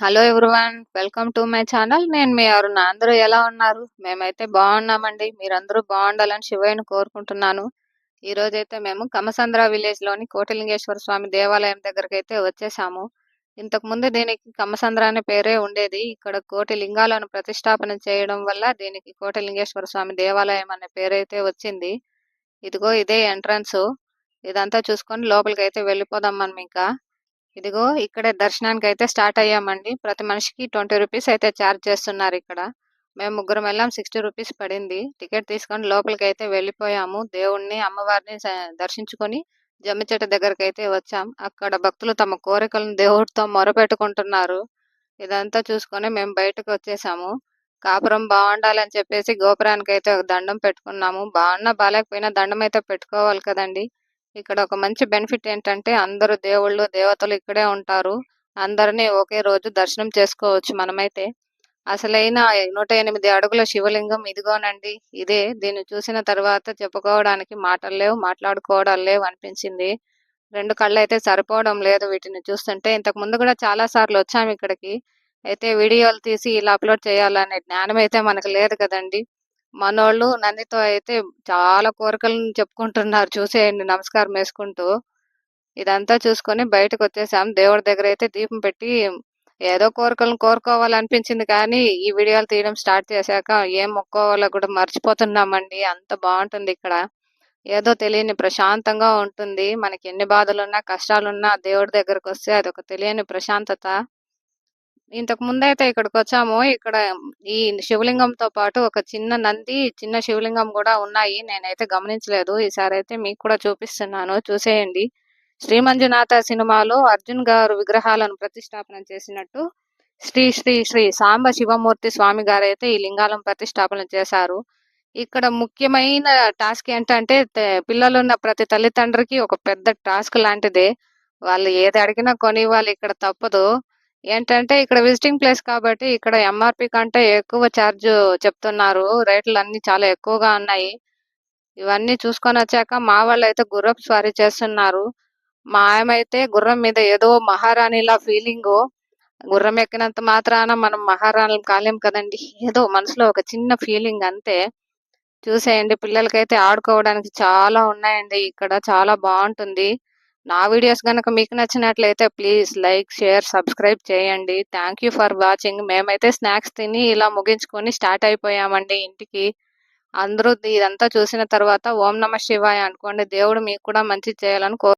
Hello everyone, welcome to my channel. నేను మీ అరుణ. అందరూ ఎలా ఉన్నారు? మేమైతే బాగున్నామండి. మీరందరూ బాగుండాలని శివయ్యను కోరుకుంటున్నాను. ఈ రోజైతే మేము కమసంద్ర విలేజ్లోని కోటిలింగేశ్వర స్వామి దేవాలయం దగ్గరికి అయితే వచ్చేసాము. ఇంతకు ముందు దీనికి కమసంద్ర అనే పేరే ఉండేది. ఇక్కడ కోటి లింగాలను ప్రతిష్టాపన చేయడం వల్ల దీనికి కోటిలింగేశ్వర స్వామి దేవాలయం అనే పేరైతే వచ్చింది. ఇదిగో ఇదే ఎంట్రన్స్. ఇదంతా చూసుకొని లోపలికి అయితే వెళ్ళిపోదాం మనం ఇంకా. ఇదిగో ఇక్కడే దర్శనానికి అయితే స్టార్ట్ అయ్యామండి. ప్రతి మనిషికి 20 రూపీస్ అయితే ఛార్జ్ చేస్తున్నారు ఇక్కడ. మేము ముగ్గురం వెళ్ళాం. 60 రూపీస్ పడింది. టికెట్ తీసుకొని లోపలికి అయితే వెళ్ళిపోయాము. దేవుణ్ణి అమ్మవారిని దర్శించుకొని జమ్మి చెట్టు దగ్గరికి అయితే వచ్చాం. అక్కడ భక్తులు తమ కోరికలను దేవుడితో మొరపెట్టుకుంటున్నారు. ఇదంతా చూసుకొని మేము బయటకు వచ్చేసాము. కాపురం బాగుండాలని చెప్పేసి గోపురానికి అయితే ఒక దండం పెట్టుకున్నాము. బాగున్నా బాలేకపోయినా దండం అయితే పెట్టుకోవాలి కదండి. ఇక్కడ ఒక మంచి బెనిఫిట్ ఏంటంటే అందరూ దేవుళ్ళు దేవతలు ఇక్కడే ఉంటారు. అందరినీ ఒకే రోజు దర్శనం చేసుకోవచ్చు మనమైతే. అసలైన 108 అడుగుల శివలింగం ఇదిగోనండి. ఇదే. దీన్ని చూసిన తర్వాత చెప్పుకోవడానికి మాటలు లేవు, మాట్లాడుకోవడాలు లేవు అనిపించింది. 2 కళ్ళైతే సరిపోవడం లేదు వీటిని చూస్తుంటే. ఇంతకు ముందు కూడా చాలా సార్లు వచ్చాము ఇక్కడికి. అయితే వీడియోలు తీసి ఇలా అప్లోడ్ చేయాలనే జ్ఞానం అయితే మనకు లేదు కదండి. మనోళ్ళు నందితో అయితే చాలా కోరికలను చెప్పుకుంటున్నారు. చూసేయండి నమస్కారం వేసుకుంటూ. ఇదంతా చూసుకొని బయటకొచ్చేసాం. దేవుడి దగ్గరైతే దీపం పెట్టి ఏదో కోరికలను కోరుకోవాలనిపించింది కానీ, ఈ వీడియోలు తీయడం స్టార్ట్ చేశాక ఏం మొక్కుకోవాలో కూడా మర్చిపోతున్నామండి. అంత బావుంటుంది ఇక్కడ. ఏదో తెలియని ప్రశాంతంగా ఉంటుంది. మనకి ఎన్ని బాధలున్నా, కష్టాలున్నా దేవుడి దగ్గరకొస్తే అదొక తెలియని ప్రశాంతత. ఇంతకు ముందైతే ఇక్కడికొచ్చాము. ఇక్కడ ఈ శివలింగంతో పాటు ఒక చిన్న నంది, చిన్న శివలింగం గూడా ఉన్నాయి. నేనైతే గమనించలేదు. ఈసారైతే మీకు కూడా చూపిస్తున్నాను. చూసేయండి. 'శ్రీ మంజునాథ' సినిమాలో అర్జున్ గారు విగ్రహాలను ప్రతిష్టాపన చేసినట్టు శ్రీ శ్రీ శ్రీ సాంబ శివమూర్తి స్వామి గారైతే ఈ లింగాలను ప్రతిష్టాపన చేశారు. ఇక్కడ ముఖ్యమైన టాస్క్ ఏంటంటే పిల్లలున్న ప్రతి తల్లిదండ్రికి ఒక పెద్ద టాస్క్ లాంటిదే. వాళ్ళు ఏది అడిగినా కొనివ్వాలి. ఇక్కడ తప్పదు. ఏంటంటే ఇక్కడ విజిటింగ్ ప్లేస్ కాబట్టి ఇక్కడ ఎంఆర్పి కంటే ఎక్కువ ఛార్జ్ చెప్తున్నారు. రేట్లన్నీ చాలా ఎక్కువగా ఉన్నాయి. ఇవన్నీ చూసుకొని వచ్చాక మా వాళ్ళైతే గుర్రపు స్వారీ చేస్తున్నారు. మా ఆయమైతే గుర్రం మీద ఏదో మహారాణిలా ఫీలింగు. గుర్రం ఎక్కినంత మాత్రాన మనం మహారాణులం కాలేం కదండి. ఏదో మనసులో ఒక చిన్న ఫీలింగ్ అంతే. చూసేయండి. పిల్లలకైతే ఆడుకోవడానికి చాలా ఉన్నాయండి ఇక్కడ. చాలా బాగుంటుంది. నా వీడియోస్ గనక మీకు నచ్చినట్లయితే ప్లీజ్ లైక్, షేర్, సబ్స్క్రైబ్ చేయండి. Thank you for watching. మేమైతే స్నాక్స్ తిని ఇలా ముగించుకొని స్టార్ట్ అయిపోయామండి ఇంటికి. అందరూ ఇదంతా చూసిన తర్వాత ఓం నమ శివాయ అనుకోండి. దేవుడు మీకు కూడా మంచి చేయాలని